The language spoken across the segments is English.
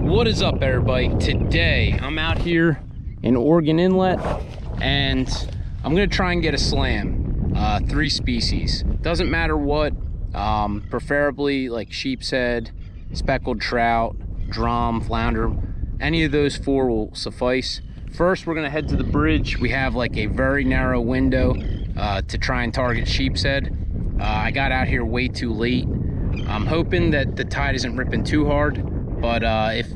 What is up, everybody? Today I'm out here in Oregon Inlet and I'm gonna try and get a slam. 3 species, doesn't matter what, preferably like sheepshead, speckled trout, drum, flounder. Any of those 4 will suffice. First, we're gonna head to the bridge. We have like a very narrow window to try and target sheepshead. I got out here way too late. I'm hoping that the tide isn't ripping too hard, but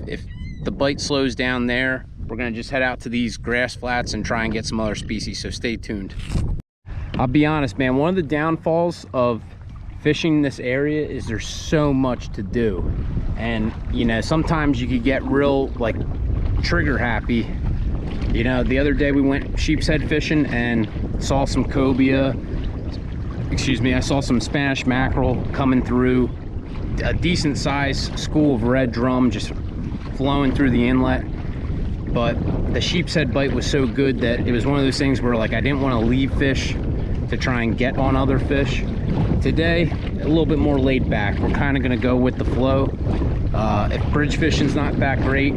if the bite slows down there, we're gonna just head out to these grass flats and try and get some other species, so stay tuned. I'll be honest, man, one of the downfalls of fishing this area is there's so much to do. And, you know, sometimes you could get real, like, trigger happy. You know, the other day we went sheepshead fishing and saw some cobia. Excuse me, I saw some Spanish mackerel coming through. A decent sized school of red drum just flowing through the inlet. But the sheepshead bite was so good that it was one of those things where, like, I didn't want to leave fish to try and get on other fish. Today, a little bit more laid back. We're kind of going to go with the flow. If bridge fishing's not that great,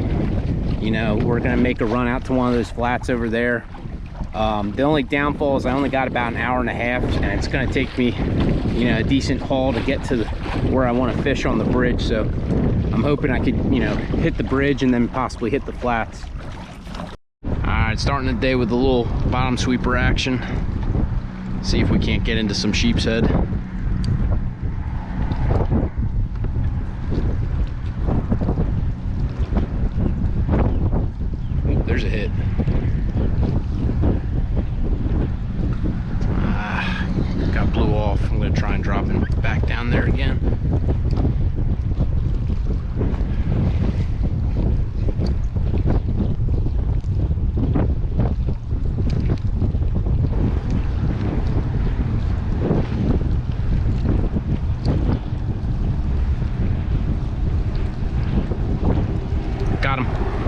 you know, we're going to make a run out to one of those flats over there. The only downfall is I only got about an hour and a half, and it's going to take me, you know, a decent haul to get to where I want to fish on the bridge. So I'm hoping I could, you know, hit the bridge and then possibly hit the flats. All right, starting the day with a little bottom sweeper action. See if we can't get into some sheepshead. Ooh, there's a hit. Got blew off. I'm gonna try and drop him back down there again.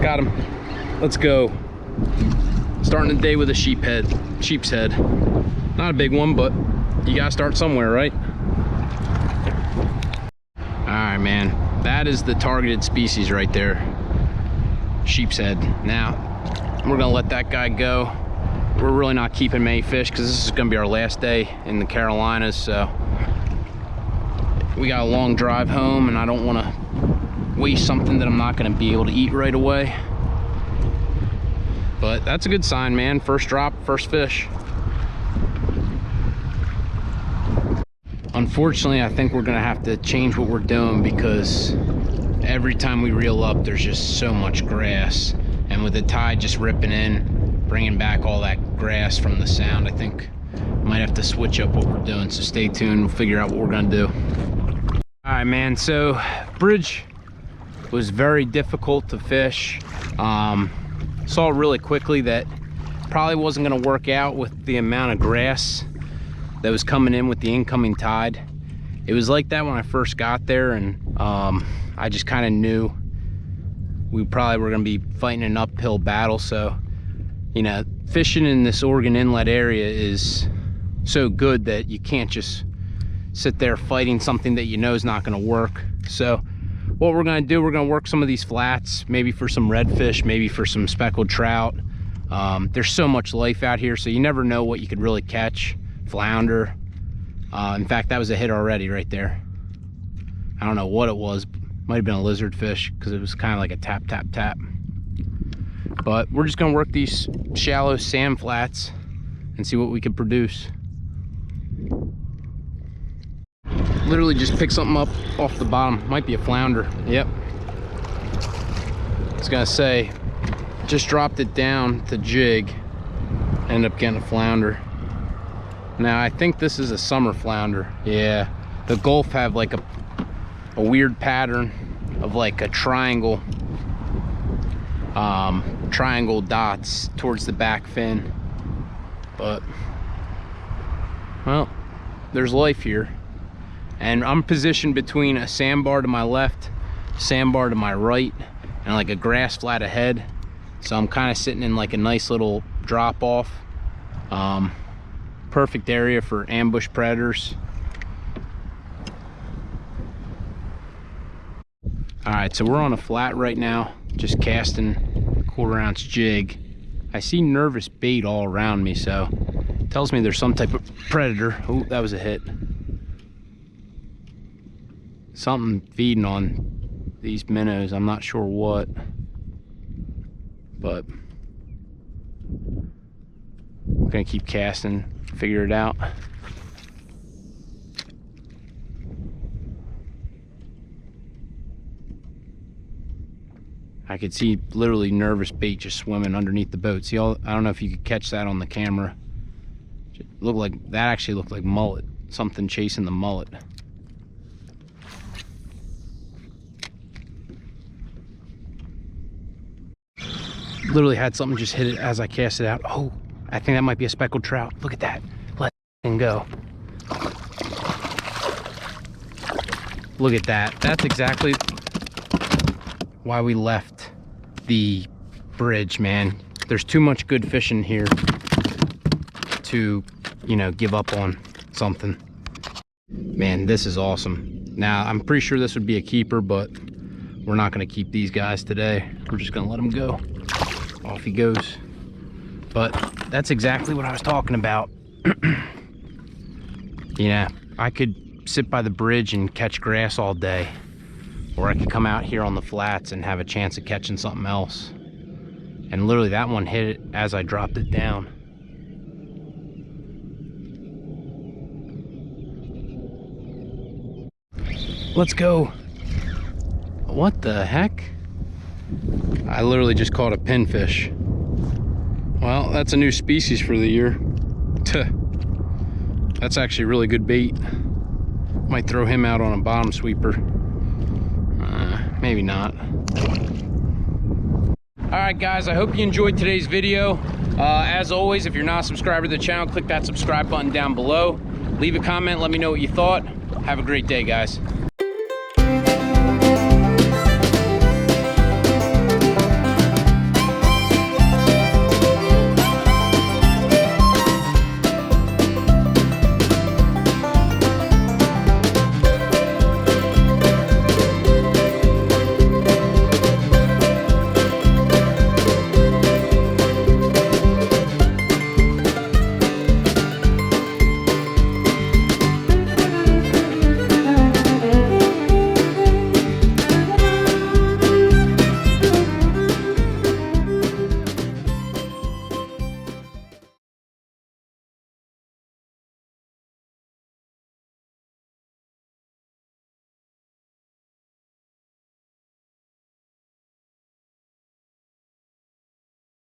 Got him. Let's go. Starting the day with a sheepshead. Not a big one, but you gotta start somewhere, right? All right, man, that is the targeted species right there, sheepshead. Now we're gonna let that guy go. We're really not keeping many fish because this is gonna be our last day in the Carolinas, so we got a long drive home and I don't want to waste something that I'm not going to be able to eat right away. But that's a good sign, man. First drop, first fish. Unfortunately, I think we're going to have to change what we're doing because every time we reel up, there's just so much grass. And with the tide just ripping in, bringing back all that grass from the sound, I think we might have to switch up what we're doing. So stay tuned. We'll figure out what we're going to do. All right, man. So bridge was very difficult to fish. Saw really quickly that probably wasn't going to work out with the amount of grass that was coming in with the incoming tide. It was like that when I first got there, and I just kind of knew we probably were going to be fighting an uphill battle. So, you know, fishing in this Oregon Inlet area is so good that you can't just sit there fighting something that you know is not going to work. So what we're going to do, we're going to work some of these flats, maybe for some redfish, maybe for some speckled trout. There's so much life out here, so you never know what you could really catch. Flounder. In fact, that was a hit already right there. I don't know what it was. Might have been a lizard fish because it was kind of like a tap, tap, tap. But we're just going to work these shallow sand flats and see what we can produce. Literally just pick something up off the bottom. Might be a flounder. Yep. I was gonna say, just dropped it down to jig. Ended up getting a flounder. Now I think this is a summer flounder. Yeah. The Gulf have like a weird pattern of like a triangle. Triangle dots towards the back fin. But, well, there's life here. And I'm positioned between a sandbar to my left, sandbar to my right, and like a grass flat ahead. So I'm kind of sitting in like a nice little drop off. Perfect area for ambush predators. All right, so we're on a flat right now. just casting a 1/4 ounce jig. I see nervous bait all around me, so it tells me there's some type of predator. Oh, that was a hit. Something feeding on these minnows. I'm not sure what, but I'm gonna keep casting, figure it out. I could see literally nervous bait just swimming underneath the boat. See, I don't know if you could catch that on the camera. It looked like, that actually looked like mullet. Something chasing the mullet. Literally had something just hit it as I cast it out. Oh, I think that might be a speckled trout. Look at that. Let that thing go. Look at that. That's exactly why we left the bridge, man. There's too much good fishing here to, you know, give up on something. Man, this is awesome. Now, I'm pretty sure this would be a keeper, but we're not gonna keep these guys today. We're just gonna let them go. Off he goes. But that's exactly what I was talking about. Yeah, I could sit by the bridge and catch grass all day, or I could come out here on the flats and have a chance of catching something else. And literally that one hit it as I dropped it down. Let's go. What the heck? I literally just caught a pinfish. Well, that's a new species for the year. That's actually really good bait. Might throw him out on a bottom sweeper. Maybe not. Alright guys, I hope you enjoyed today's video. As always, if you're not a subscriber to the channel, click that subscribe button down below. Leave a comment, let me know what you thought. Have a great day, guys.